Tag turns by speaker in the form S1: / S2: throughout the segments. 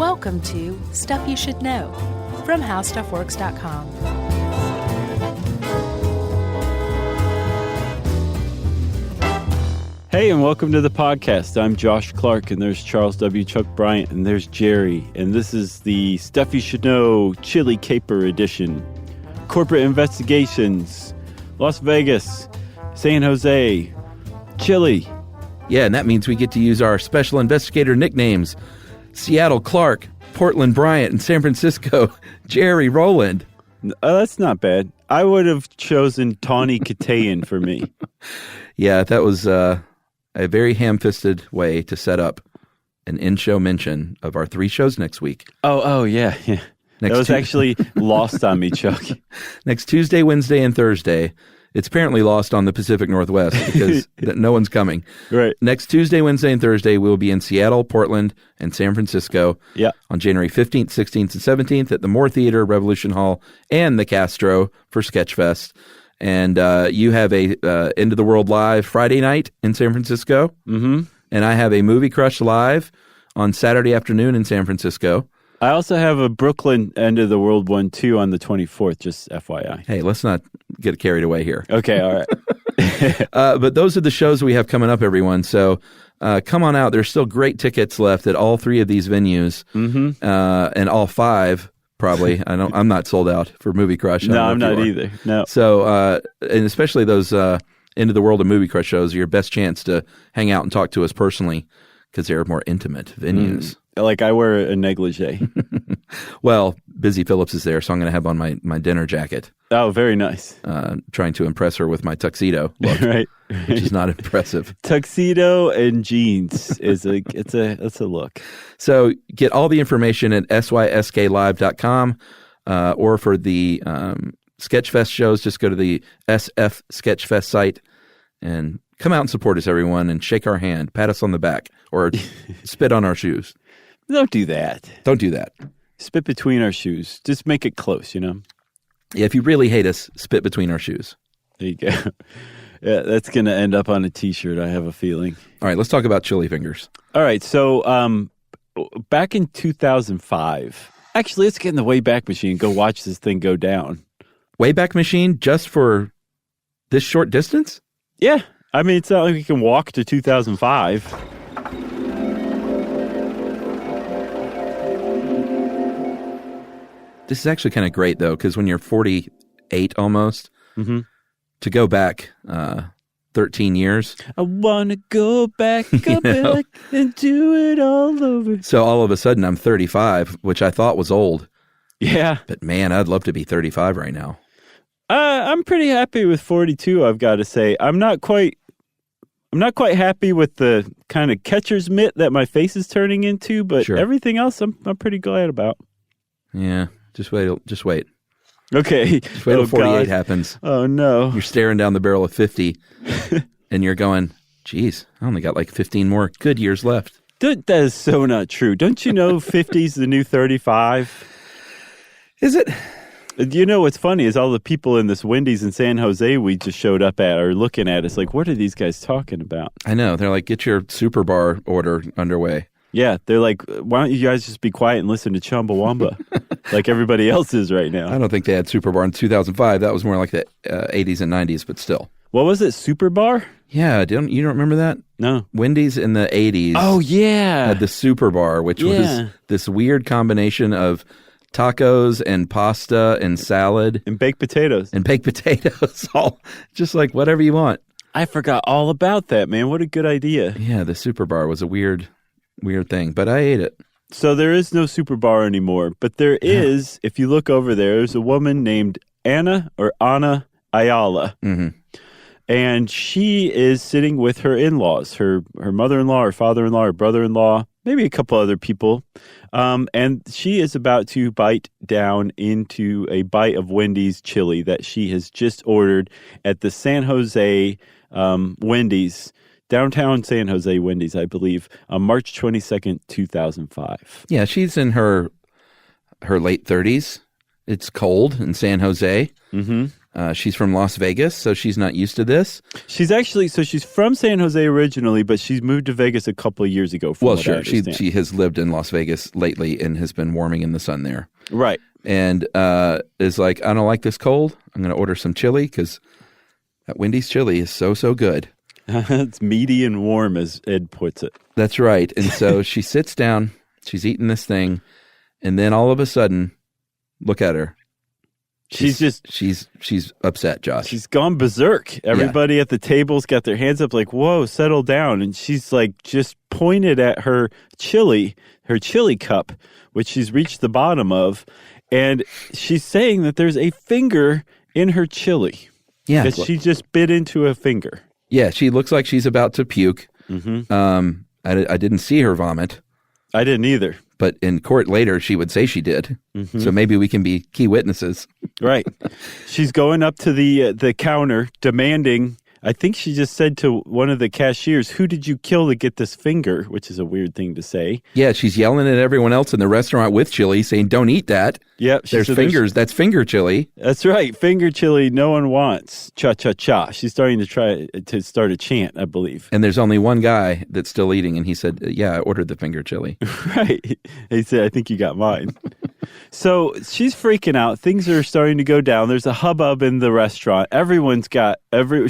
S1: Welcome to Stuff You Should Know from HowStuffWorks.com.
S2: Hey, and welcome to the podcast. I'm Josh Clark, and there's Charles W. Chuck Bryant, and there's Jerry. And this is the Stuff You Should Know Chili Caper Edition. Corporate investigations, Las Vegas, San Jose, Chili.
S3: Yeah, and that means we get to use our special investigator nicknames. Seattle Clark, Portland Bryant, and San Francisco Jerry Rowland.
S2: That's not bad. I would have chosen Tawny Katayan for me.
S3: Yeah, that was a very ham-fisted way to set up an in-show mention of our 3 shows next week.
S2: Oh, yeah. That was actually lost on me, Chuck.
S3: Next Tuesday, Wednesday, and Thursday. It's apparently lost on the Pacific Northwest because no one's coming.
S2: Right.
S3: Next Tuesday, Wednesday, and Thursday, we'll be in Seattle, Portland, and San Francisco.
S2: Yeah.
S3: On January 15th, 16th, and 17th at the Moore Theater, Revolution Hall, and the Castro for Sketchfest. And you have a End of the World Live Friday night in San Francisco.
S2: Mm-hmm.
S3: And I have a Movie Crush Live on Saturday afternoon in San Francisco.
S2: I also have a Brooklyn End of the World one, too, on the 24th, just FYI.
S3: Hey, let's not get carried away here.
S2: Okay, all right.
S3: But those are the shows we have coming up, everyone. So come on out. There's still great tickets left at all 3 of these venues, and all 5, probably. I'm not sold out for Movie Crush.
S2: No, I'm not either. No.
S3: So, and especially those End of the World and Movie Crush shows are your best chance to hang out and talk to us personally because they're more intimate venues.
S2: Like I wear a negligee.
S3: Well, Busy Phillips is there, so I'm going to have on my dinner jacket.
S2: Oh, very nice.
S3: Trying to impress her with my tuxedo look,
S2: right.
S3: Which is not impressive.
S2: Tuxedo and jeans is it's a look.
S3: So get all the information at sysklive.com, or for the Sketchfest shows, just go to the SF Sketchfest site and come out and support us, everyone, and shake our hand, pat us on the back, or spit on our shoes.
S2: Don't do that.
S3: Don't do that.
S2: Spit between our shoes. Just make it close, Yeah,
S3: if you really hate us, spit between our shoes.
S2: There you go. Yeah, that's going to end up on a T-shirt, I have a feeling.
S3: All right, let's talk about chili fingers.
S2: All right, so back in 2005, actually, let's get in the Wayback Machine and go watch this thing go down.
S3: Wayback Machine just for this short distance?
S2: Yeah. I mean, it's not like we can walk to 2005.
S3: This is actually kind of great, though, because when you're 48 almost, to go back 13 years.
S2: I want to go back and do it all over.
S3: So all of a sudden, I'm 35, which I thought was old.
S2: Yeah.
S3: But man, I'd love to be 35 right now.
S2: I'm pretty happy with 42, I've got to say. I'm not quite happy with the kind of catcher's mitt that my face is turning into, but everything else I'm pretty glad about.
S3: Yeah. Just wait.
S2: Okay.
S3: Just wait till 48 happens.
S2: Oh, no.
S3: You're staring down the barrel of 50, and you're going, geez, I only got like 15 more good years left.
S2: That is so not true. Don't you know 50's the new 35?
S3: Is it?
S2: You know what's funny is all the people in this Wendy's in San Jose we just showed up at are looking at us like, what are these guys talking about?
S3: I know. They're like, get your super bar order underway.
S2: Yeah, they're like, why don't you guys just be quiet and listen to Chumbawamba like everybody else is right now?
S3: I don't think they had Super Bar in 2005. That was more like the 80s and 90s, but still.
S2: What was it, Super Bar?
S3: Yeah, you don't remember that?
S2: No.
S3: Wendy's in the 80s.
S2: Oh, yeah.
S3: Had the Super Bar, which was this weird combination of tacos and pasta and salad.
S2: And baked potatoes.
S3: All just like whatever you want.
S2: I forgot all about that, man. What a good idea.
S3: Yeah, the Super Bar was a weird thing, but I ate it.
S2: So there is no Super Bar anymore, but there is, if you look over there's a woman named Anna Alaya.
S3: Mm-hmm.
S2: And she is sitting with her in-laws, her mother-in-law, her father-in-law, her brother-in-law, maybe a couple other people. And she is about to bite down into a bite of Wendy's chili that she has just ordered at the San Jose Wendy's. Downtown San Jose Wendy's, I believe, on March 22nd, 2005.
S3: Yeah, she's in her late 30s. It's cold in San Jose.
S2: Mm-hmm.
S3: She's from Las Vegas, so she's not used to this.
S2: She's from San Jose originally, but she's moved to Vegas a couple of years ago.
S3: Well, sure. She has lived in Las Vegas lately and has been warming in the sun there.
S2: Right.
S3: And is like, I don't like this cold. I'm going to order some chili because that Wendy's chili is so good.
S2: It's meaty and warm, as Ed puts it.
S3: That's right. And so she sits down, she's eating this thing, and then all of a sudden, look at her. She's upset, Josh.
S2: She's gone berserk. Everybody at the table's got their hands up like, whoa, settle down. And she's like just pointed at her chili cup, which she's reached the bottom of. And she's saying that there's a finger in her chili.
S3: Yeah.
S2: That she just bit into a finger.
S3: Yeah, she looks like she's about to puke. Mm-hmm. I didn't see her vomit.
S2: I didn't either.
S3: But in court later, she would say she did. Mm-hmm. So maybe we can be key witnesses.
S2: Right. She's going up to the counter demanding, I think she just said to one of the cashiers, who did you kill to get this finger? Which is a weird thing to say.
S3: Yeah, she's yelling at everyone else in the restaurant with chili, saying, don't eat that.
S2: Yep.
S3: There's fingers. That's finger chili.
S2: That's right. Finger chili no one wants. Cha-cha-cha. She's starting to try to start a chant, I believe.
S3: And there's only one guy that's still eating, and he said, yeah, I ordered the finger chili.
S2: Right. He said, I think you got mine. So she's freaking out. Things are starting to go down. There's a hubbub in the restaurant.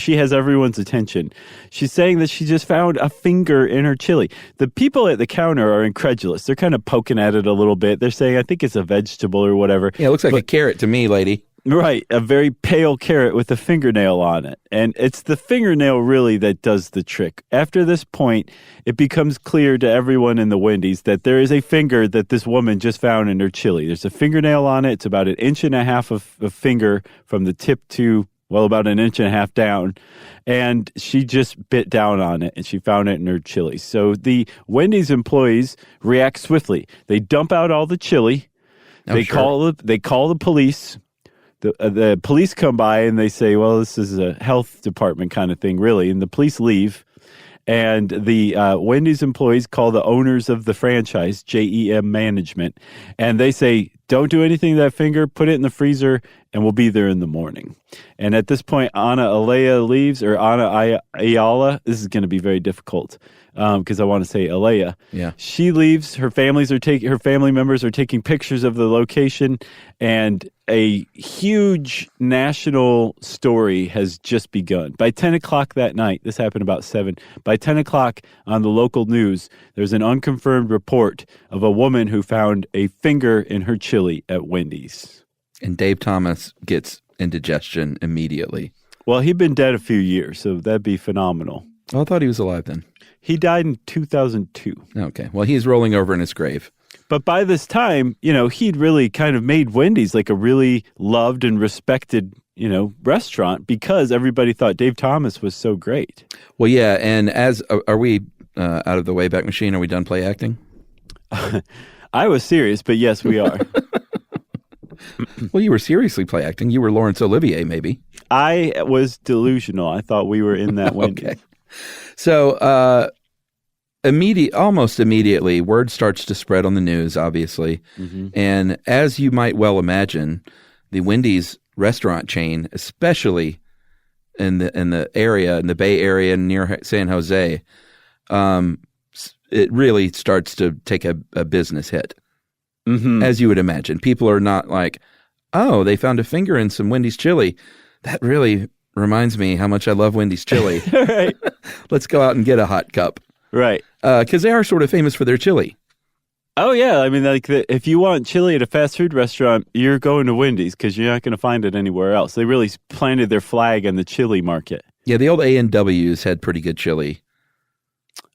S2: She has everyone's attention. She's saying that she just found a finger in her chili. The people at the counter are incredulous. They're kind of poking at it a little bit. They're saying, I think it's a vegetable or whatever.
S3: Yeah, it looks like a carrot to me, lady.
S2: Right, a very pale carrot with a fingernail on it. And it's the fingernail really that does the trick. After this point, it becomes clear to everyone in the Wendy's that there is a finger that this woman just found in her chili. There's a fingernail on it. It's about 1.5 inches of a finger from the tip to, well, about 1.5 inches down. And she just bit down on it, and she found it in her chili. So the Wendy's employees react swiftly. They dump out all the chili. They call the police. The police come by and they say, well, this is a health department kind of thing, really. And the police leave. And the Wendy's employees call the owners of the franchise, JEM Management. And they say, don't do anything to that finger. Put it in the freezer and we'll be there in the morning. And at this point, Anna Alaya leaves, or Anna Ayala. This is going to be very difficult because I want to say Alaya.
S3: Yeah.
S2: She leaves. Her family members are taking pictures of the location, and a huge national story has just begun. By 10 o'clock that night, this happened about 7, by 10 o'clock on the local news, there's an unconfirmed report of a woman who found a finger in her chili at Wendy's.
S3: And Dave Thomas gets indigestion immediately.
S2: Well, he'd been dead a few years, so that'd be phenomenal.
S3: Oh, I thought he was alive then.
S2: He died in 2002.
S3: Okay. Well, he's rolling over in his grave.
S2: But by this time, he'd really kind of made Wendy's like a really loved and respected, restaurant because everybody thought Dave Thomas was so great.
S3: Well, yeah. And are we out of the Wayback Machine? Are we done play acting?
S2: I was serious, but yes, we are.
S3: Well, you were seriously play acting. You were Laurence Olivier, maybe.
S2: I was delusional. I thought we were in that Wendy's.
S3: Okay. So almost immediately, word starts to spread on the news, obviously. Mm-hmm. And as you might well imagine, the Wendy's restaurant chain, especially in the area, in the Bay Area near San Jose, it really starts to take a business hit. Mm-hmm. As you would imagine. People are not like, oh, they found a finger in some Wendy's chili. That really reminds me how much I love Wendy's chili.
S2: Right.
S3: Let's go out and get a hot cup.
S2: Right.
S3: Because they are sort of famous for their chili.
S2: Oh, yeah. I mean, if you want chili at a fast food restaurant, you're going to Wendy's because you're not going to find it anywhere else. They really planted their flag in the chili market.
S3: Yeah, the old A&W's had pretty good chili.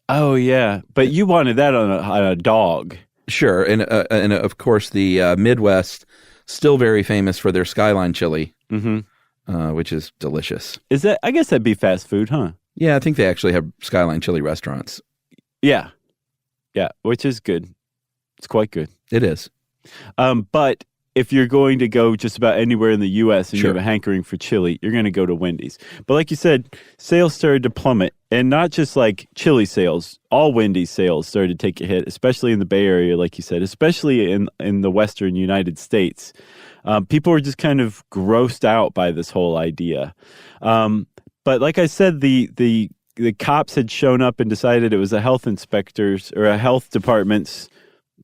S2: Oh, yeah. But you wanted that on a dog.
S3: Sure, and of course the Midwest still very famous for their Skyline chili, mm-hmm. Which is delicious.
S2: Is that? I guess that'd be fast food, huh?
S3: Yeah, I think they actually have Skyline chili restaurants.
S2: Yeah, which is good. It's quite good.
S3: It is.
S2: But if you're going to go just about anywhere in the U.S. and
S3: sure.
S2: you have a hankering for chili, you're going to go to Wendy's. But like you said, sales started to plummet And not just like chili sales, all Wendy's sales started to take a hit, especially in the Bay Area, like you said, especially in the Western United States. People were just kind of grossed out by this whole idea. But like I said, the cops had shown up and decided it was a health inspector's or a health department's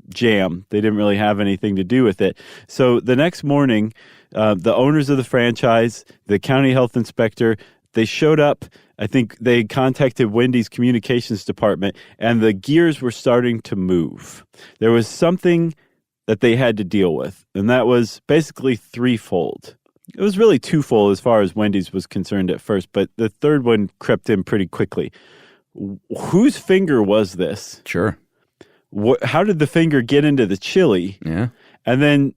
S2: jam. They didn't really have anything to do with it. So the next morning, the owners of the franchise, the county health inspector, they showed up. I think they contacted Wendy's communications department, and the gears were starting to move. There was something that they had to deal with, and that was basically threefold. It was really twofold as far as Wendy's was concerned at first, but the third one crept in pretty quickly. Whose finger was this?
S3: Sure.
S2: How did the finger get into the chili?
S3: Yeah.
S2: And then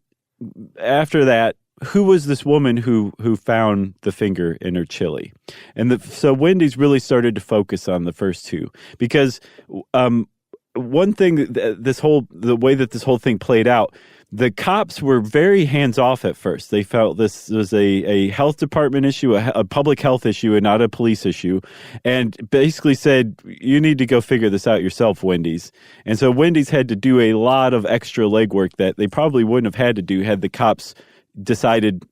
S2: after that, who was this woman who found the finger in her chili? And so Wendy's really started to focus on the first two because one thing the way that this whole thing played out, the cops were very hands-off at first. They felt this was a health department issue, a public health issue, and not a police issue, and basically said, you need to go figure this out yourself, Wendy's. And so Wendy's had to do a lot of extra legwork that they probably wouldn't have had to do had the cops decided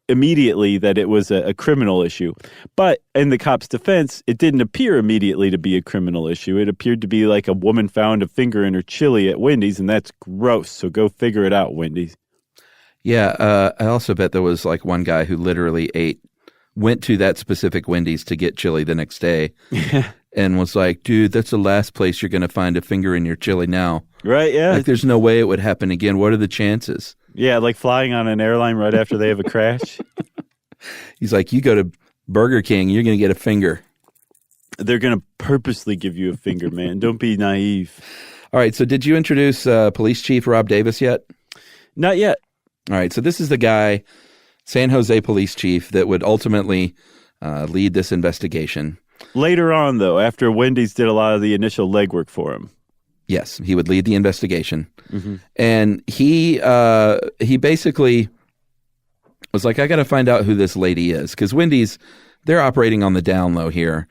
S2: immediately that it was a criminal issue. But in the cops' defense, it didn't appear immediately to be a criminal issue. It appeared to be like a woman found a finger in her chili at Wendy's, and that's gross. So go figure it out, Wendy's.
S3: Yeah, I also bet there was like one guy who literally went to that specific Wendy's to get chili the next day and was like, dude, that's the last place you're going to find a finger in your chili now.
S2: Right, yeah.
S3: Like there's no way it would happen again. What are the chances?
S2: Yeah, like flying on an airline right after they have a crash.
S3: He's like, you go to Burger King, you're going to get a finger.
S2: They're going to purposely give you a finger, man. Don't be naive.
S3: All right, so did you introduce Police Chief Rob Davis yet?
S2: Not yet.
S3: All right, so this is the guy, San Jose Police Chief, that would ultimately lead this investigation.
S2: Later on, though, after Wendy's did a lot of the initial legwork for him.
S3: Yes, he would lead the investigation.
S2: Mm-hmm.
S3: And he basically was like, I got to find out who this lady is. Because Wendy's, they're operating on the down low here.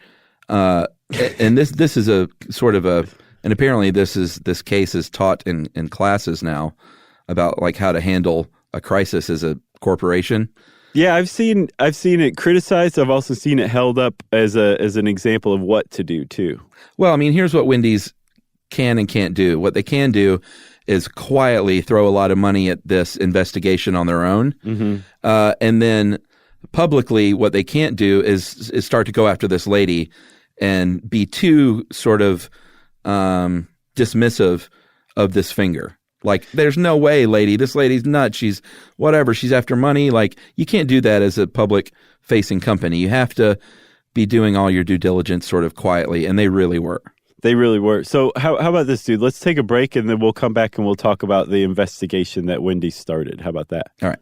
S3: And this is a sort of and apparently this case is taught in classes now about like how to handle a crisis as a corporation.
S2: Yeah, I've seen it criticized. I've also seen it held up as an example of what to do too.
S3: Well, I mean, here's what Wendy's can and can't do. What they can do is quietly throw a lot of money at this investigation on their own.
S2: Mm-hmm.
S3: And then publicly, what they can't do is start to go after this lady and be too sort of dismissive of this finger. Like, there's no way, lady. This lady's nuts. She's whatever. She's after money. Like, you can't do that as a public-facing company. You have to be doing all your due diligence sort of quietly, and they really were.
S2: They really were. So how about this, dude? Let's take a break, and then we'll come back and we'll talk about the investigation that Wendy started. How about that?
S3: All right.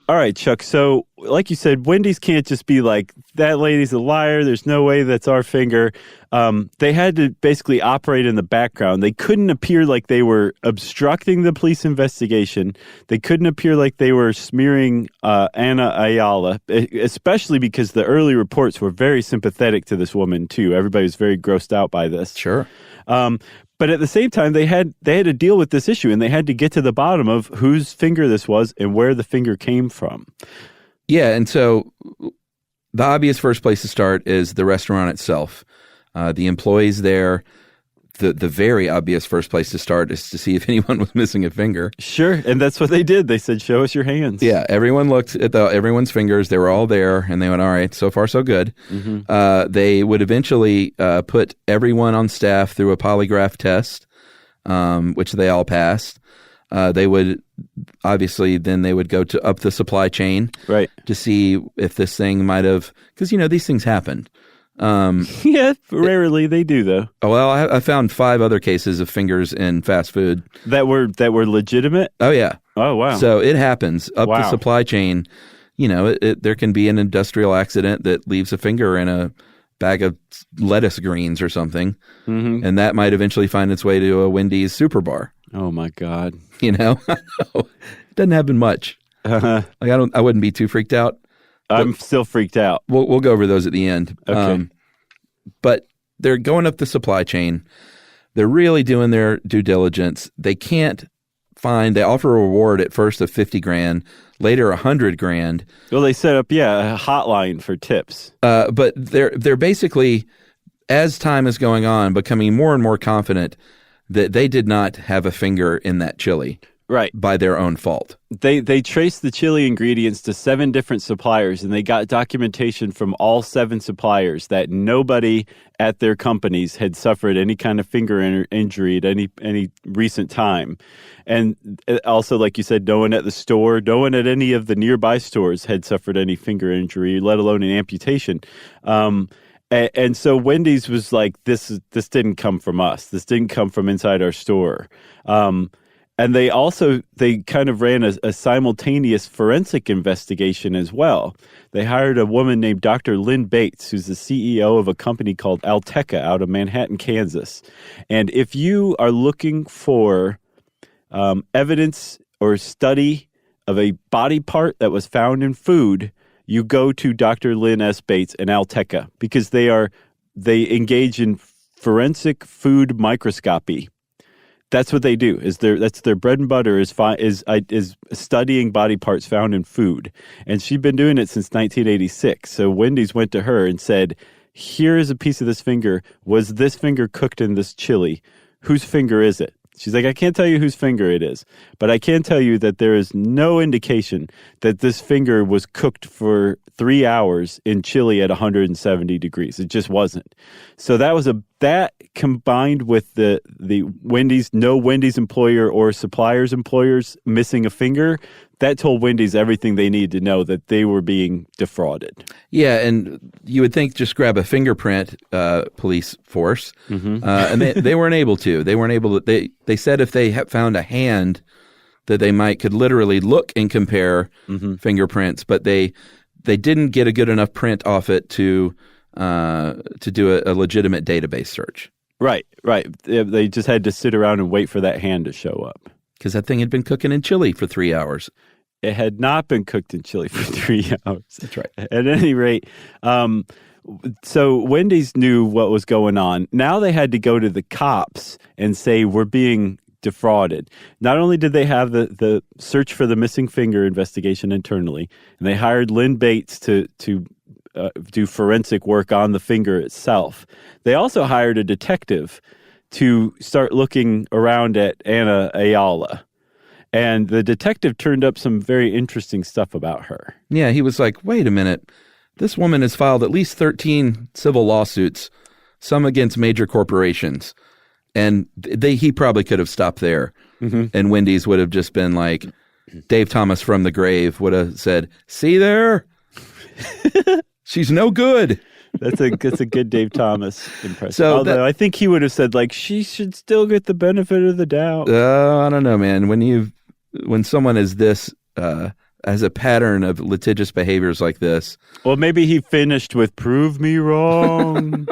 S2: All right, Chuck. So, like you said, Wendy's can't just be like, that lady's a liar. There's no way that's our finger. They had to basically operate in the background. They couldn't appear like they were obstructing the police investigation. They couldn't appear like they were smearing Anna Alaya, especially because the early reports were very sympathetic to this woman, too. Everybody was very grossed out by this.
S3: Sure.
S2: But at the same time, they had to deal with this issue, and they had to get to the bottom of whose finger this was and where the finger came from.
S3: Yeah, and so the obvious first place to start is the restaurant itself. The employees there, the very obvious first place to start is to see if anyone was missing a finger.
S2: Sure, and that's what they did. They said, show us your hands.
S3: Yeah, everyone looked at everyone's fingers. They were all there, and they went, all right, so far so good.
S2: Mm-hmm.
S3: They would eventually put everyone on staff through a polygraph test, which they all passed. They would, obviously, then they would go up the supply chain
S2: right,
S3: to see if this thing might have, because, these things happened.
S2: Yeah, rarely they do though.
S3: Well, I found 5 other cases of fingers in fast food
S2: that were legitimate.
S3: Oh yeah.
S2: Oh wow.
S3: So it happens up the supply chain. You know, there can be an industrial accident that leaves a finger in a bag of lettuce greens or something, and that might eventually find its way to a Wendy's super bar.
S2: Oh my God.
S3: You know, it doesn't happen much. Like I wouldn't be too freaked out.
S2: I'm still freaked out.
S3: We'll go over those at the end.
S2: Okay.
S3: But they're going up the supply chain. They're really doing their due diligence. They can't find. They offer a reward at first of $50,000, later $100,000.
S2: Well, they set up a hotline for tips.
S3: But they're basically, as time is going on, becoming more and more confident that they did not have a finger in that chili.
S2: Right.
S3: By their own fault.
S2: They traced the chili ingredients to 7 different suppliers, and they got documentation from all 7 suppliers that nobody at their companies had suffered any kind of finger injury at any recent time. And also, like you said, no one at the store, no one at any of the nearby stores had suffered any finger injury, let alone an amputation. And so Wendy's was like, this didn't come from us. This didn't come from inside our store. And they kind of ran a simultaneous forensic investigation as well. They hired a woman named Dr. Lynn Bates, who's the CEO of a company called Alteca out of Manhattan, Kansas. And if you are looking for evidence or study of a body part that was found in food, you go to Dr. Lynn S. Bates and Alteca, because they engage in forensic food microscopy. That's what they do. That's their bread and butter is studying body parts found in food. And she'd been doing it since 1986. So Wendy's went to her and said, "Here is a piece of this finger. Was this finger cooked in this chili? Whose finger is it?" She's like, "I can't tell you whose finger it is, but I can tell you that there is no indication that this finger was cooked for 3 hours in chili at 170 degrees. It just wasn't." So that combined with the Wendy's employer or supplier's employers missing a finger, that told Wendy's everything they needed to know that they were being defrauded.
S3: Yeah, and you would think just grab a fingerprint police force, and they weren't able to. They weren't able to. They said if they found a hand that they could literally look and compare fingerprints, but they didn't get a good enough print off it to do a legitimate database search. Right.
S2: They just had to sit around and wait for that hand to show up.
S3: Because that thing had been cooking in chili for 3 hours.
S2: It had not been cooked in chili for 3 hours.
S3: That's right.
S2: At any rate, so Wendy's knew what was going on. Now they had to go to the cops and say, we're being defrauded. Not only did they have the search for the missing finger investigation internally, and they hired Lynn Bates to do forensic work on the finger itself, they also hired a detective to start looking around at Anna Alaya. And the detective turned up some very interesting stuff about her.
S3: Yeah, he was like, wait a minute. This woman has filed at least 13 civil lawsuits, some against major corporations. And he probably could have stopped there. And Wendy's would have just been like, Dave Thomas from the grave would have said, "See there? She's no good."
S2: That's a good Dave Thomas impression. Although I think he would have said, like, she should still get the benefit of the doubt.
S3: I don't know, man. When someone is this has a pattern of litigious behaviors like this.
S2: Well, maybe he finished with "prove me wrong."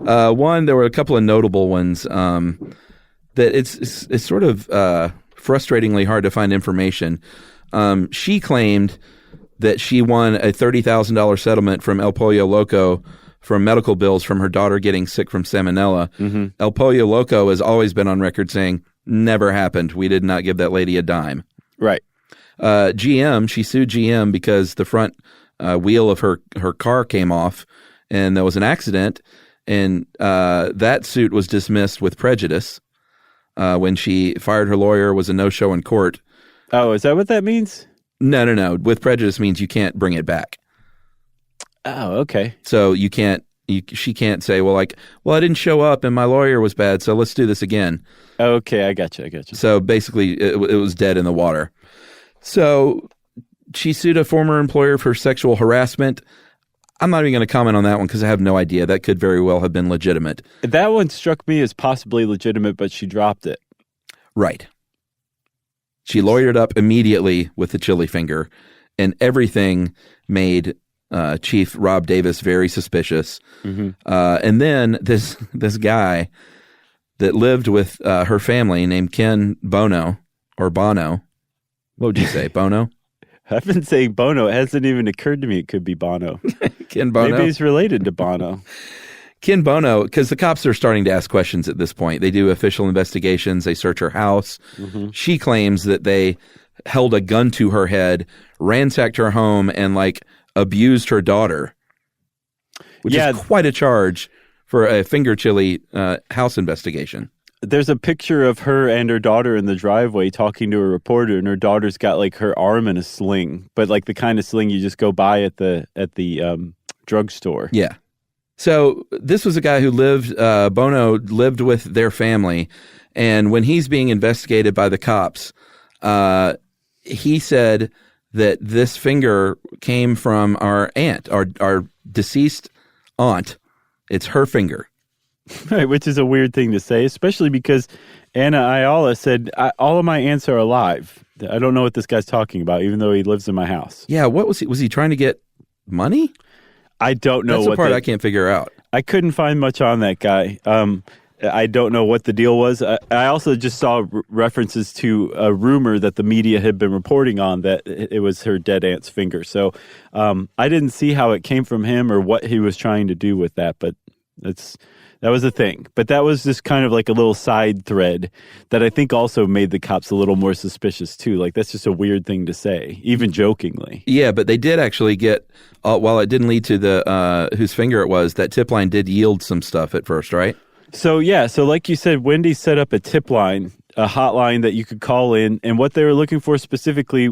S3: There were a couple of notable ones that it's sort of frustratingly hard to find information. She claimed that she won a $30,000 settlement from El Pollo Loco for medical bills from her daughter getting sick from salmonella. El Pollo Loco has always been on record saying, never happened. We did not give that lady a dime.
S2: Right.
S3: She sued GM because the front wheel of her car came off and there was an accident. And that suit was dismissed with prejudice when she fired her lawyer, was a no-show in court.
S2: Oh, is that what that means?
S3: No. With prejudice means you can't bring it back.
S2: Oh, okay.
S3: So she can't say, well, I didn't show up and my lawyer was bad, so let's do this again.
S2: Okay, I got you.
S3: So basically, it was dead in the water. So she sued a former employer for sexual harassment. I'm not even going to comment on that one because I have no idea. That could very well have been legitimate.
S2: That one struck me as possibly legitimate, but she dropped it.
S3: Right. She lawyered up immediately with the chili finger, and everything made Chief Rob Davis very suspicious. Mm-hmm. And then this guy that lived with her family named Ken Bono, or Bono. What would you say, Bono?
S2: I've been saying Bono. It hasn't even occurred to me it could be Bono.
S3: Ken Bono?
S2: Maybe he's related to Bono.
S3: Ken Bono, because the cops are starting to ask questions at this point. They do official investigations. They search her house. Mm-hmm. She claims that they held a gun to her head, ransacked her home, and abused her daughter, which is quite a charge for a finger chili house investigation.
S2: There's a picture of her and her daughter in the driveway talking to a reporter, and her daughter's got her arm in a sling, but the kind of sling you just go buy at the drugstore.
S3: Yeah. So this was a guy who Bono lived with their family, and when he's being investigated by the cops, he said that this finger came from our aunt, our deceased aunt. It's her finger.
S2: Right, which is a weird thing to say, especially because Anna Alaya said, all of my aunts are alive. I don't know what this guy's talking about, even though he lives in my house.
S3: Yeah, what was he? Was he trying to get money?
S2: I don't know.
S3: That's the part I can't figure out.
S2: I couldn't find much on that guy. I don't know what the deal was. I also just saw references to a rumor that the media had been reporting on that it was her dead aunt's finger. So I didn't see how it came from him or what he was trying to do with that, but that was a thing. But that was just kind of a little side thread that I think also made the cops a little more suspicious too. That's just a weird thing to say, even jokingly.
S3: Yeah, but they did actually get, while it didn't lead to the whose finger it was, that tip line did yield some stuff at first, right?
S2: So like you said, Wendy set up a tip line, a hotline that you could call in, and what they were looking for specifically,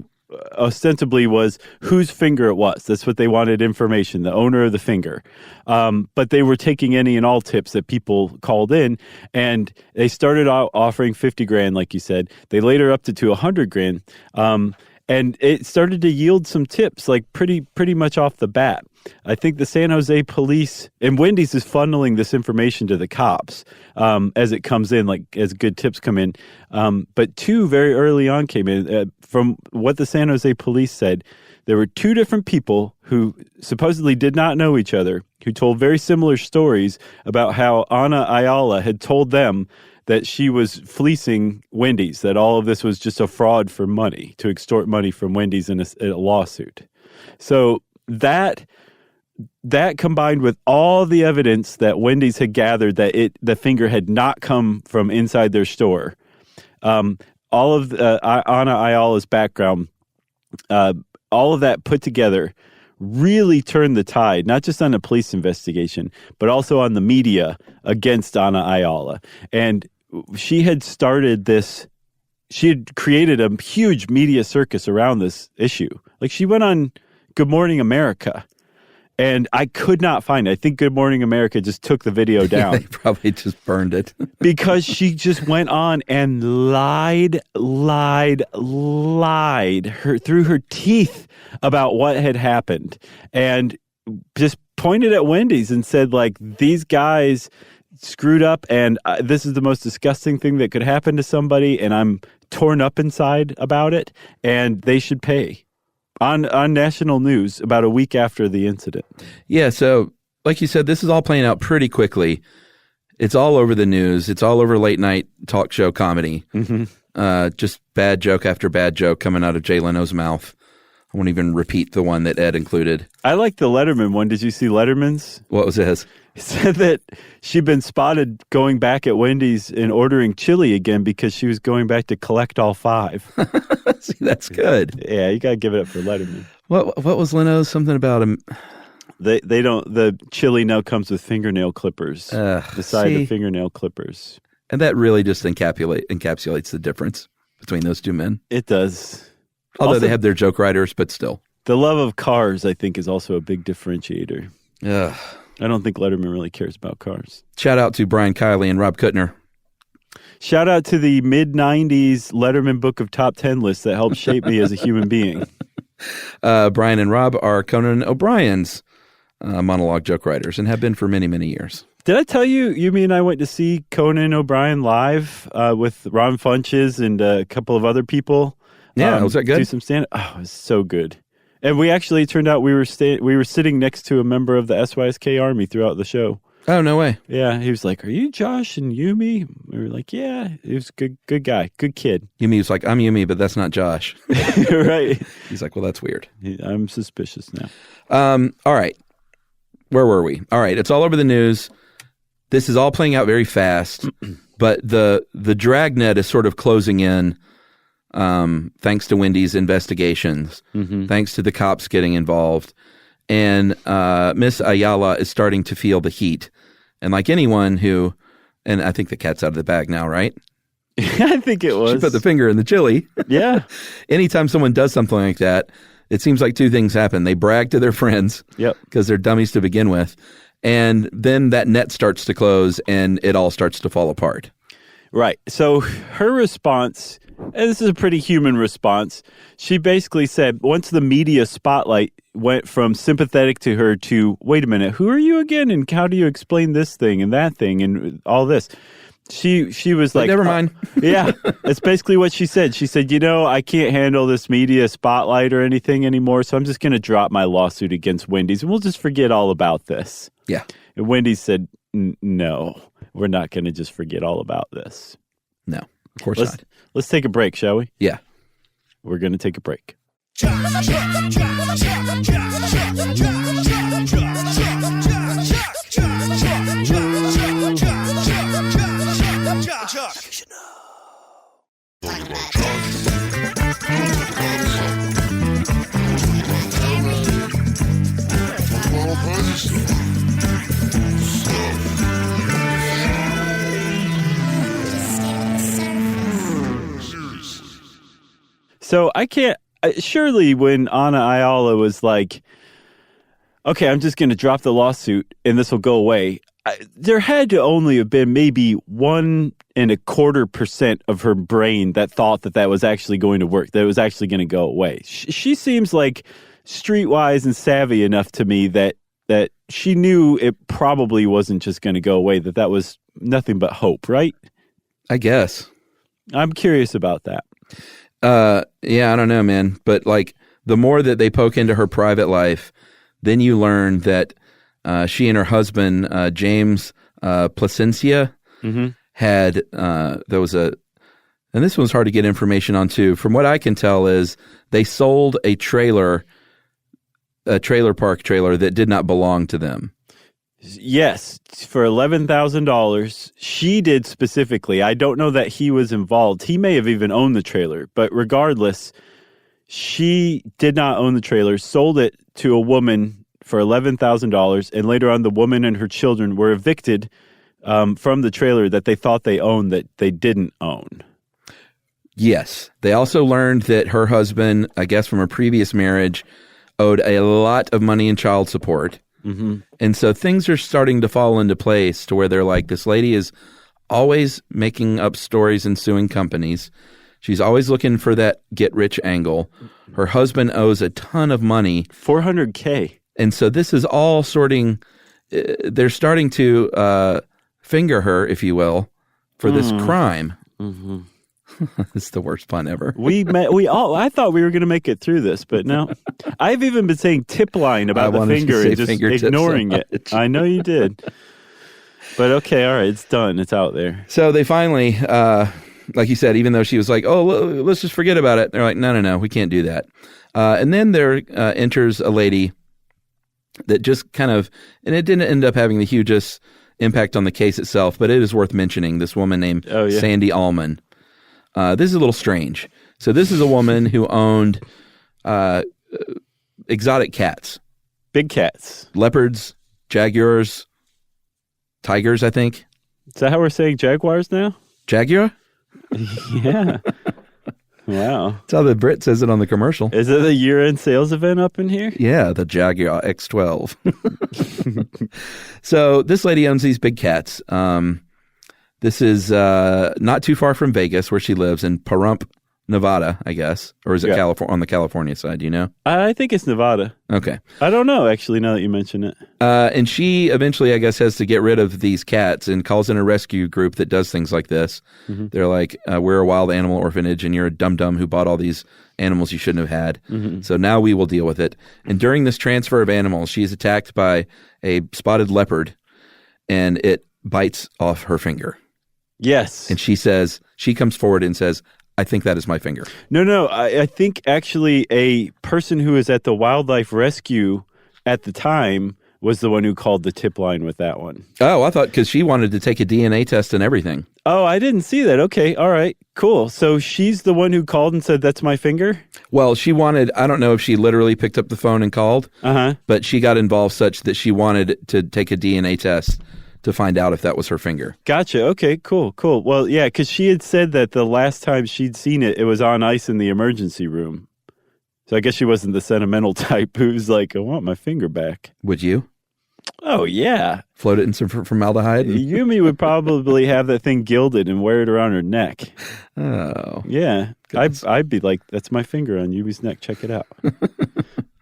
S2: ostensibly, was whose finger it was. That's what they wanted information, the owner of the finger. But they were taking any and all tips that people called in, and they started out offering $50,000, like you said. They later upped it to $100,000, and it started to yield some tips, pretty much off the bat. I think the San Jose police, and Wendy's is funneling this information to the cops as it comes in, as good tips come in. But two very early on came in. From what the San Jose police said, there were two different people who supposedly did not know each other, who told very similar stories about how Anna Alaya had told them that she was fleecing Wendy's, that all of this was just a fraud for money, to extort money from Wendy's in a lawsuit. So that combined with all the evidence that Wendy's had gathered that the finger had not come from inside their store, all of Anna Ayala's background, all of that put together really turned the tide, not just on the police investigation, but also on the media against Anna Alaya. And she had started this, she had created a huge media circus around this issue. She went on Good Morning America, and I could not find it. I think Good Morning America just took the video down.
S3: Yeah, they probably just burned it.
S2: Because she just went on and lied through her teeth about what had happened, and just pointed at Wendy's and said, these guys screwed up, and this is the most disgusting thing that could happen to somebody, and I'm torn up inside about it, and they should pay. On national news about a week after the incident. Yeah,
S3: so like you said, this is all playing out pretty quickly. It's all over the news. It's all over late night talk show comedy. Mm-hmm. Just bad joke after bad joke coming out of Jay Leno's mouth. I won't even repeat the one that Ed included.
S2: I like the Letterman one. Did you see Letterman's?
S3: What was his?
S2: He said that she'd been spotted going back at Wendy's and ordering chili again because she was going back to collect all 5.
S3: See, that's good.
S2: Yeah, you got to give it up for Letterman.
S3: What was Leno's? Something about him.
S2: They don't. The chili now comes with fingernail clippers. The side of fingernail clippers,
S3: and that really just encapsulates the difference between those two men.
S2: It does.
S3: Although they have their joke writers, but still,
S2: the love of cars, I think, is also a big differentiator.
S3: Yeah.
S2: I don't think Letterman really cares about cars.
S3: Shout out to Brian Kiley and Rob Kuttner.
S2: Shout out to the mid-'90s Letterman Book of Top 10 list that helped shape me as a human being.
S3: Brian and Rob are Conan O'Brien's monologue joke writers and have been for many, many years.
S2: Did I tell you, Yumi and I went to see Conan O'Brien live with Ron Funches and a couple of other people?
S3: Yeah, was that good?
S2: Do some stand-up. Oh, it was so good. And we actually, it turned out we were sitting next to a member of the SYSK Army throughout the show.
S3: Oh, no way.
S2: Yeah, he was like, "Are you Josh and Yumi?" We were like, "Yeah." He was a good guy, good kid.
S3: Yumi was like, "I'm Yumi, but that's not Josh."
S2: Right.
S3: He's like, "Well, that's weird."
S2: I'm suspicious now.
S3: All right. Where were we? All right, it's all over the news. This is all playing out very fast, but the dragnet is sort of closing in thanks to Wendy's investigations, thanks to the cops getting involved. And Miss Ayala is starting to feel the heat. And like anyone who, and I think the cat's out of the bag now, right?
S2: I think it was.
S3: She put the finger in the chili.
S2: Yeah.
S3: Anytime someone does something like that, it seems like two things happen. They brag to their friends because they're dummies to begin with. And then that net starts to close and it all starts to fall apart. Right.
S2: So her response, and this is a pretty human response, she basically said once the media spotlight went from sympathetic to her to, wait a minute, who are you again? And how do you explain this thing and that thing and all this? She was like,
S3: never mind.
S2: Yeah, that's basically what she said. She said, I can't handle this media spotlight or anything anymore, so I'm just going to drop my lawsuit against Wendy's and we'll just forget all about this.
S3: Yeah.
S2: And Wendy said, no, we're not going to just forget all about this.
S3: No, of course not.
S2: Let's take a break, shall we?
S3: Yeah.
S2: We're going to take a break. So I can't, surely when Anna Ayala was like, okay, I'm just going to drop the lawsuit and this will go away, there had to only have been maybe 1.25% of her brain that thought that was actually going to work, that it was actually going to go away. She seems like streetwise and savvy enough to me that she knew it probably wasn't just going to go away, that was nothing but hope, right?
S3: I guess.
S2: I'm curious about that.
S3: Yeah, I don't know, man. But like the more that they poke into her private life, then you learn that she and her husband, James Placencia, had, there was and this one's hard to get information on too. From what I can tell is they sold a trailer park trailer that did not belong to them.
S2: Yes, for $11,000. She did specifically. I don't know that he was involved. He may have even owned the trailer, but regardless, she did not own the trailer, sold it to a woman for $11,000, and later on the woman and her children were evicted from the trailer that they thought they owned that they didn't own.
S3: Yes. They also learned that her husband, I guess from a previous marriage, owed a lot of money in child support. Mm-hmm. And so things are starting to fall into place to where they're like, this lady is always making up stories and suing companies. She's always looking for that get-rich angle. Her husband owes a ton of money.
S2: $400K.
S3: And so this is all they're starting to finger her, if you will, for this crime. Mm-hmm. It's the worst pun ever.
S2: I thought we were going to make it through this, but no. I've even been saying tip line about the finger and just ignoring it. I know you did. But okay, all right, it's done. It's out there.
S3: So they finally, like you said, even though she was like, oh, let's just forget about it. They're like, no, we can't do that. And then there enters a lady that just kind of, and it didn't end up having the hugest impact on the case itself, but it is worth mentioning, this woman named Sandy Allman. This is a little strange. So this is a woman who owned exotic cats.
S2: Big cats.
S3: Leopards, jaguars, tigers, I think.
S2: Is that how we're saying jaguars now?
S3: Jaguar?
S2: Yeah. Wow.
S3: That's how the Brit says it on the commercial.
S2: Is it a year-end sales event up in here?
S3: Yeah, the Jaguar X12. So this lady owns these big cats. This is not too far from Vegas, where she lives, in Pahrump Nevada, I guess. Or is it
S2: Yeah.
S3: on the California side? Do you know?
S2: I think it's Nevada.
S3: Okay.
S2: I don't know, actually, now that you mention it.
S3: And she eventually, I guess, has to get rid of these cats and calls in a rescue group that does things like this.
S2: Mm-hmm.
S3: They're like, we're a wild animal orphanage, and you're a dum-dum who bought all these animals you shouldn't have had.
S2: Mm-hmm.
S3: So now we will deal with it. And during this transfer of animals, she's attacked by a spotted leopard, and it bites off her finger.
S2: Yes.
S3: And she comes forward and says, I think that is my finger.
S2: No. I think actually a person who was at the wildlife rescue at the time was the one who called the tip line with that one.
S3: Oh, I thought because she wanted to take a DNA test and everything.
S2: Oh, I didn't see that. Okay. All right. Cool. So she's the one who called and said, that's my finger?
S3: Well, I don't know if she literally picked up the phone and called, but she got involved such that she wanted to take a DNA test to find out if that was her finger.
S2: Gotcha. Okay, cool. Well, yeah, because she had said that the last time she'd seen it, it was on ice in the emergency room. So I guess she wasn't the sentimental type who's like, I want my finger back.
S3: Would you?
S2: Oh, yeah.
S3: Float it in some formaldehyde?
S2: Yumi would probably have that thing gilded and wear it around her neck.
S3: Oh.
S2: Yeah. I'd be like, that's my finger on Yumi's neck. Check it out.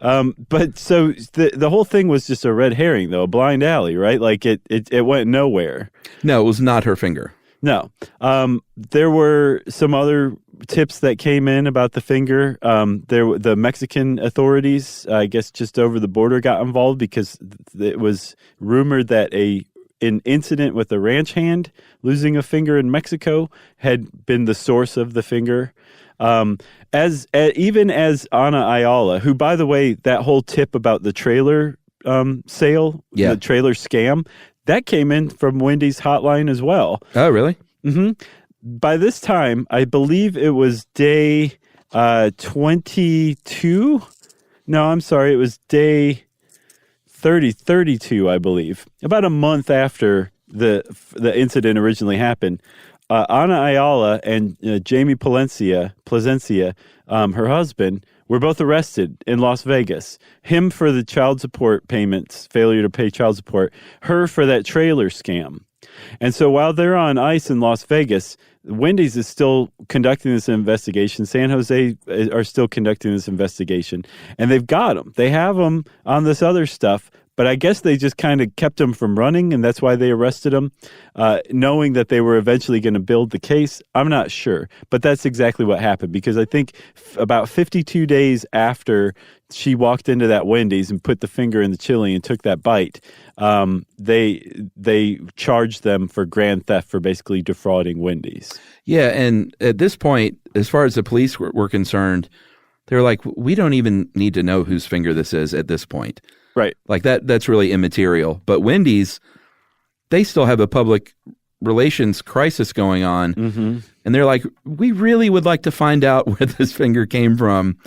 S2: But so the whole thing was just a red herring, though, a blind alley, right? Like it went nowhere.
S3: No, it was not her finger.
S2: No. There were some other tips that came in about the finger. The Mexican authorities, I guess, just over the border got involved because it was rumored that an incident with a ranch hand losing a finger in Mexico had been the source of the finger. Even as Anna Ayala, who, by the way, that whole tip about the trailer sale, the trailer scam, that came in from Wendy's hotline as well.
S3: Oh, really?
S2: Mm-hmm. By this time, I believe it was day 22. No, I'm sorry. It was day 32, I believe. About a month after the incident originally happened. Anna Ayala and Jamie Plasencia, her husband, were both arrested in Las Vegas. Him for the child support payments, failure to pay child support. Her for that trailer scam. And so while they're on ice in Las Vegas, Wendy's is still conducting this investigation. San Jose are still conducting this investigation. And they've got them. They have them on this other stuff. But I guess they just kind of kept him from running, and that's why they arrested him, knowing that they were eventually going to build the case. I'm not sure, but that's exactly what happened, because I think about 52 days after she walked into that Wendy's and put the finger in the chili and took that bite, they charged them for grand theft for basically defrauding Wendy's. Yeah,
S3: and at this point, as far as the police were concerned, they were like, we don't even need to know whose finger this is at this point.
S2: Right.
S3: Like that's really immaterial. But Wendy's, they still have a public relations crisis going on. Mm-hmm. And they're like, we really would like to find out where this finger came from,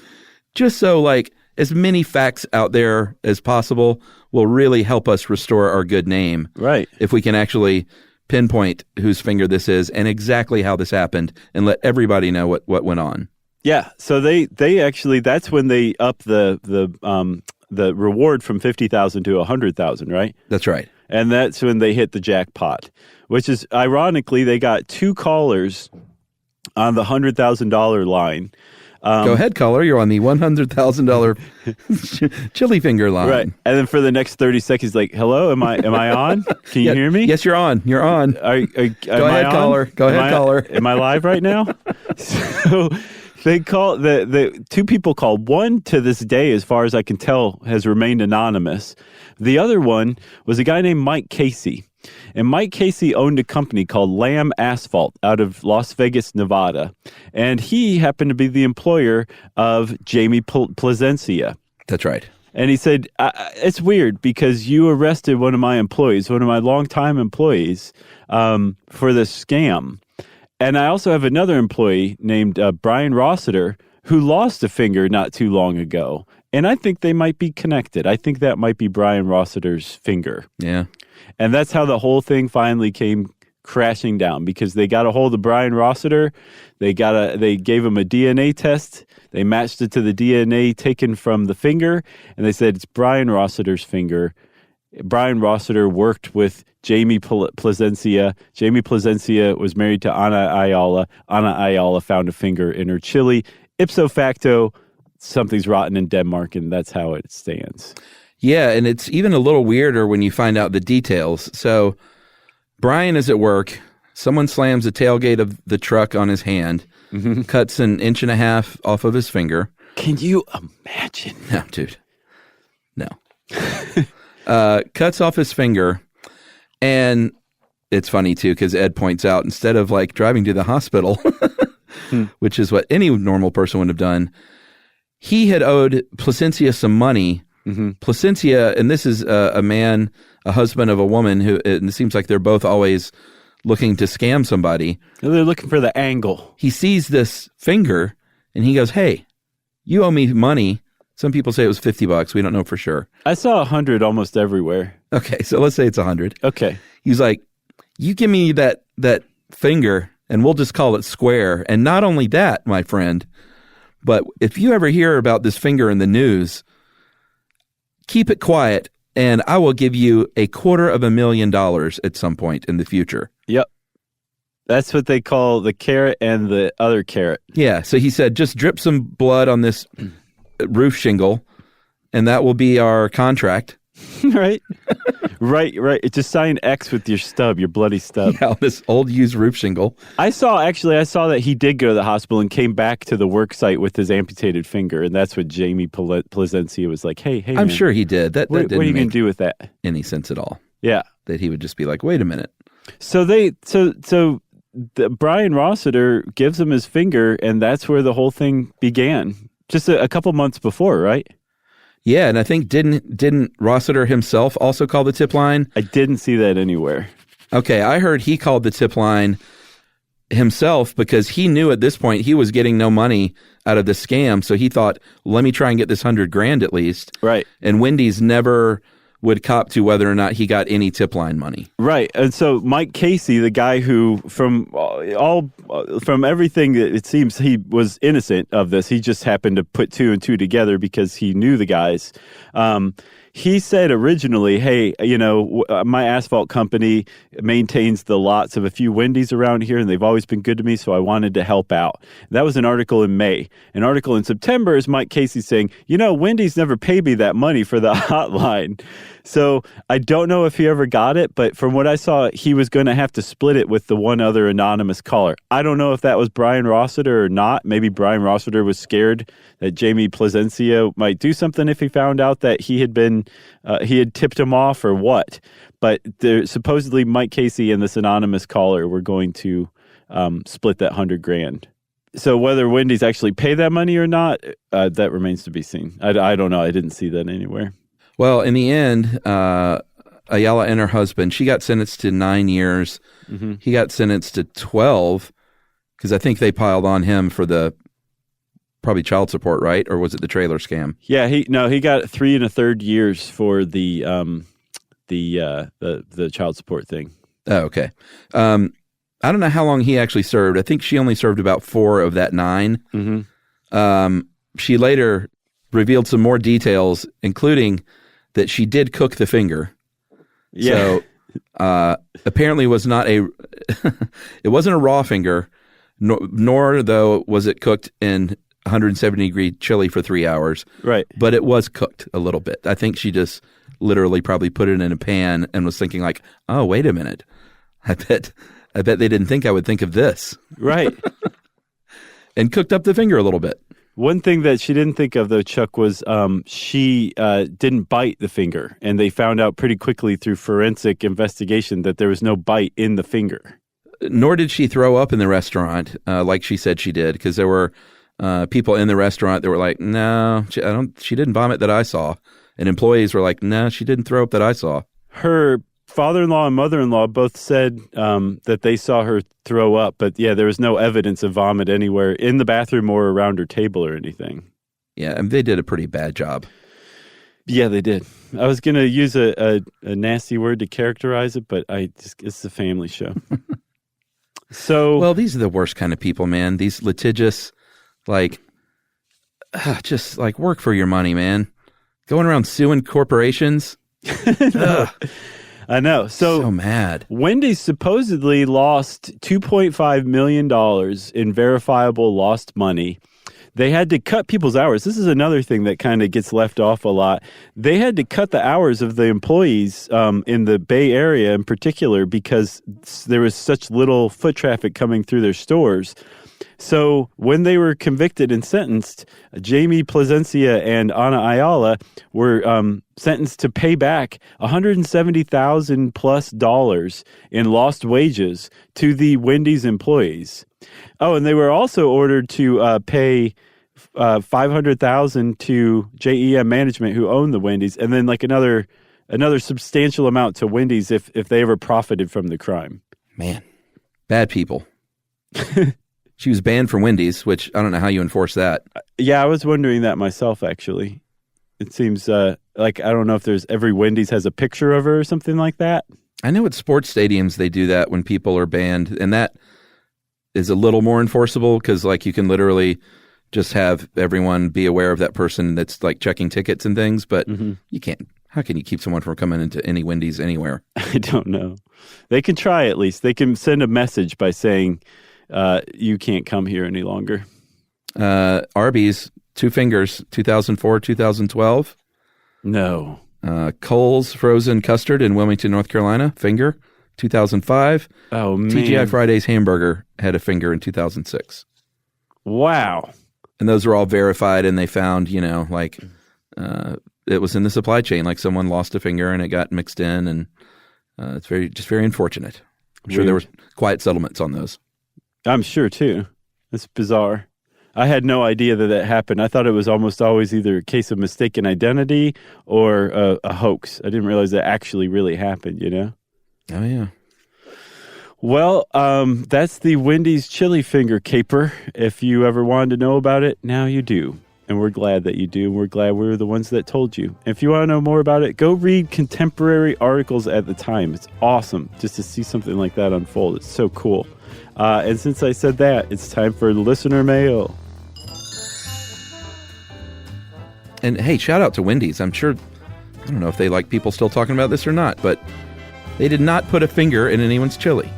S3: just so like as many facts out there as possible will really help us restore our good name.
S2: Right.
S3: If we can actually pinpoint whose finger this is and exactly how this happened and let everybody know what went on.
S2: Yeah. So they actually, that's when they up the reward from $50,000 to $100,000, right?
S3: That's right.
S2: And that's when they hit the jackpot, which is ironically, they got two callers on the $100,000 line.
S3: Go ahead, caller. You're on the $100,000 chili finger line.
S2: Right. And then for the next 30 seconds, like, hello, am I on? Can you hear me?
S3: Yes, you're on. You're on.
S2: Go ahead,
S3: caller. Go ahead, caller.
S2: Am I live right now? So they call the two people called. One, to this day, as far as I can tell, has remained anonymous. The other one was a guy named Mike Casey. And Mike Casey owned a company called Lamb Asphalt out of Las Vegas, Nevada. And he happened to be the employer of Jamie Plasencia.
S3: That's right.
S2: And he said, it's weird because you arrested one of my employees, one of my longtime employees, for this scam. And I also have another employee named Brian Rossiter who lost a finger not too long ago. And I think they might be connected. I think that might be Brian Rossiter's finger.
S3: Yeah.
S2: And that's how the whole thing finally came crashing down, because they got a hold of Brian Rossiter. They gave him a DNA test. They matched it to the DNA taken from the finger. And they said, it's Brian Rossiter's finger. Brian Rossiter worked with Jamie Plasencia. Jamie Plasencia was married to Anna Ayala. Anna Ayala found a finger in her chili. Ipso facto, something's rotten in Denmark, and that's how it stands.
S3: Yeah, and it's even a little weirder when you find out the details. So Brian is at work. Someone slams the tailgate of the truck on his hand, cuts 1.5 inches off of his finger.
S2: Can you imagine?
S3: No, dude. No. Cuts off his finger. And it's funny, too, because Ed points out, instead of like driving to the hospital, which is what any normal person would have done, he had owed Plasencia some money. Plasencia, and this is a man, a husband of a woman who, and it seems like they're both always looking to scam somebody.
S2: They're looking for the angle.
S3: He sees this finger and he goes, "Hey, you owe me money." Some people say it was $50. We don't know for sure.
S2: I saw 100 almost everywhere.
S3: Okay, so let's say it's 100.
S2: Okay.
S3: He's like, "You give me that finger and we'll just call it square. And not only that, my friend, but if you ever hear about this finger in the news, keep it quiet, and I will give you $250,000 at some point in the future."
S2: Yep. That's what they call the carrot and the other carrot.
S3: Yeah. So he said, just drip some blood on this roof shingle, and that will be our contract.
S2: Right. Right. Just sign X with your stub, your bloody stub.
S3: Yeah, this old used roof shingle.
S2: I saw that he did go to the hospital and came back to the work site with his amputated finger, and that's what Jamie Plasencia was like, hey,
S3: I'm
S2: man,
S3: what he did. That
S2: what are you going to do with that?
S3: Any sense at all.
S2: Yeah.
S3: That he would just be like, wait a minute.
S2: So Brian Rossiter gives him his finger, and that's where the whole thing began. Just a couple months before, right?
S3: Yeah, and I think didn't Rossiter himself also call the tip line?
S2: I didn't see that anywhere.
S3: Okay, I heard he called the tip line himself because he knew at this point he was getting no money out of the scam, so he thought, let me try and get this $100,000 at least.
S2: Right.
S3: And Wendy's never would cop to whether or not he got any tip line money.
S2: Right. And so Mike Casey, the guy who from everything that it seems he was innocent of this, he just happened to put 2 and 2 together because he knew the guys. He said originally, hey, my asphalt company maintains the lots of a few Wendy's around here, and they've always been good to me, so I wanted to help out. That was an article in May. An article in September is Mike Casey saying, Wendy's never paid me that money for the hotline. So I don't know if he ever got it, but from what I saw, he was going to have to split it with the one other anonymous caller. I don't know if that was Brian Rossiter or not. Maybe Brian Rossiter was scared that Jamie Plasencia might do something if he found out that he had tipped him off or what. But supposedly Mike Casey and this anonymous caller were going to split that $100,000. So whether Wendy's actually pay that money or not, that remains to be seen. I don't know. I didn't see that anywhere.
S3: Well, in the end, Ayala and her husband, she got sentenced to 9 years. Mm-hmm. He got sentenced to 12 because I think they piled on him for the probably child support, right? Or was it the trailer scam?
S2: Yeah, he got 3 1/3 years for the child support thing.
S3: Oh, okay. I don't know how long he actually served. I think she only served about 4 of that 9. Mm-hmm. She later revealed some more details, including that she did cook the finger. Yeah. So apparently it wasn't a raw finger, nor though was it cooked in 170-degree chili for 3 hours. Right. But it was cooked a little bit. I think she just literally probably put it in a pan and was thinking like, oh, wait a minute. I bet they didn't think I would think of this. Right. And cooked up the finger a little bit.
S2: One thing that she didn't think of, though, Chuck, was she didn't bite the finger. And they found out pretty quickly through forensic investigation that there was no bite in the finger.
S3: Nor did she throw up in the restaurant like she said she did, because there were people in the restaurant that were like, no, she didn't vomit that I saw. And employees were like, no, she didn't throw up that I saw.
S2: Her father-in-law and mother-in-law both said that they saw her throw up, but yeah, there was no evidence of vomit anywhere in the bathroom or around her table or anything.
S3: Yeah, and they did a pretty bad job.
S2: Yeah, they did. I was going to use a nasty word to characterize it, but it's a family show.
S3: Well, these are the worst kind of people, man. These litigious, just like work for your money, man. Going around suing corporations. Ugh,
S2: I know.
S3: so mad.
S2: Wendy supposedly lost $2.5 million in verifiable lost money. They had to cut people's hours. This is another thing that kind of gets left off a lot. They had to cut the hours of the employees in the Bay Area in particular because there was such little foot traffic coming through their stores. So when they were convicted and sentenced, Jamie Placencia and Anna Alaya were sentenced to pay back $170,000 plus in lost wages to the Wendy's employees. Oh, and they were also ordered to pay $500,000 to JEM Management, who owned the Wendy's, and then like another substantial amount to Wendy's if they ever profited from the crime.
S3: Man, bad people. She was banned from Wendy's, which I don't know how you enforce that.
S2: Yeah, I was wondering that myself, actually. It seems like I don't know if there's every Wendy's has a picture of her or something like that.
S3: I know at sports stadiums they do that when people are banned, and that is a little more enforceable because like you can literally just have everyone be aware of that person that's like checking tickets and things, but you can't. How can you keep someone from coming into any Wendy's anywhere?
S2: I don't know. They can try at least. They can send a message by saying you can't come here any longer.
S3: Arby's, 2 fingers, 2004, 2012.
S2: No.
S3: Kohl's frozen custard in Wilmington, North Carolina, finger, 2005.
S2: Oh, man.
S3: TGI Fridays hamburger had a finger in 2006.
S2: Wow.
S3: And those are all verified, and they found, like it was in the supply chain, like someone lost a finger and it got mixed in, and it's very unfortunate. I'm sure there were quiet settlements on those.
S2: I'm sure, too. It's bizarre. I had no idea that happened. I thought it was almost always either a case of mistaken identity or a hoax. I didn't realize that actually really happened,
S3: Oh, yeah.
S2: Well, that's the Wendy's chili finger caper. If you ever wanted to know about it, now you do. And we're glad that you do. And we're glad we were the ones that told you. If you want to know more about it, go read contemporary articles at the time. It's awesome just to see something like that unfold. It's so cool. And since I said that, it's time for listener mail.
S3: And hey, shout out to Wendy's. I'm sure, I don't know if they like people still talking about this or not, but they did not put a finger in anyone's chili.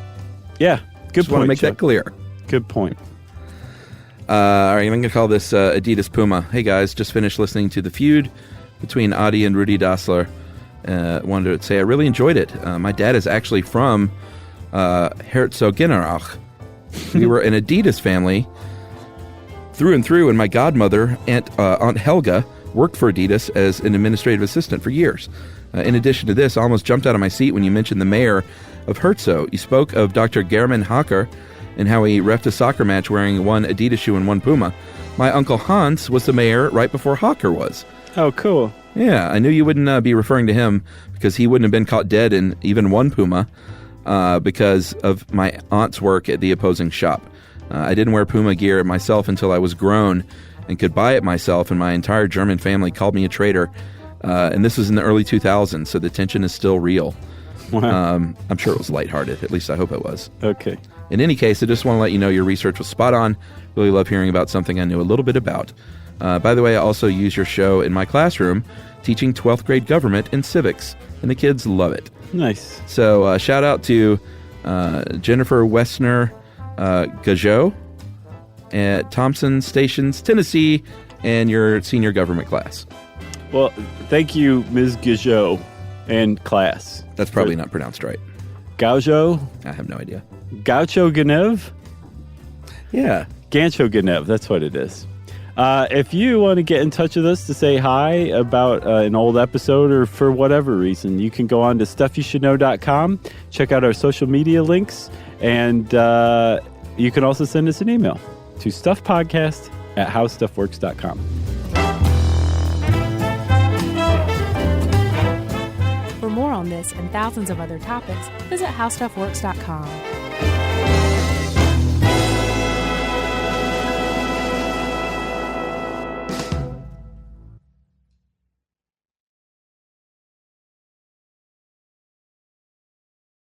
S2: Yeah, good
S3: Just
S2: point.
S3: want to make
S2: Chuck.
S3: that clear.
S2: Good point.
S3: All right, I'm going to call this Adidas Puma. Hey guys, just finished listening to the feud between Adi and Rudy Dassler. Wanted to say I really enjoyed it. My dad is actually from Herzogenaurach. We were an Adidas family through and through, and my godmother, Aunt Helga, worked for Adidas as an administrative assistant for years. In addition to this, I almost jumped out of my seat when you mentioned the mayor of Herzo. You spoke of Dr. German Hacker and how he reffed a soccer match wearing one Adidas shoe and one Puma. My uncle Hans was the mayor right before Hacker was.
S2: Oh, cool.
S3: Yeah, I knew you wouldn't be referring to him because he wouldn't have been caught dead in even one Puma because of my aunt's work at the opposing shop. I didn't wear Puma gear myself until I was grown and could buy it myself, and my entire German family called me a traitor. And this was in the early 2000s, so the tension is still real.
S2: Wow.
S3: I'm sure it was lighthearted. At least I hope it was.
S2: Okay.
S3: In any case, I just want to let you know your research was spot on. Really love hearing about something I knew a little bit about. By the way, I also use your show in my classroom teaching 12th grade government and civics, and the kids love it.
S2: Nice.
S3: So shout out to Jennifer Wessner Gageau at Thompson Stations, Tennessee, and your senior government class.
S2: Well, thank you, Ms. Gageau and class.
S3: That's probably not pronounced right.
S2: Gaucho?
S3: I have no idea.
S2: Gaucho Genev?
S3: Yeah.
S2: Gancho Genev, that's what it is. If you want to get in touch with us to say hi about an old episode or for whatever reason, you can go on to stuffyoushouldknow.com, check out our social media links, and you can also send us an email to stuffpodcast@howstuffworks.com.
S1: For more on this and thousands of other topics, visit howstuffworks.com.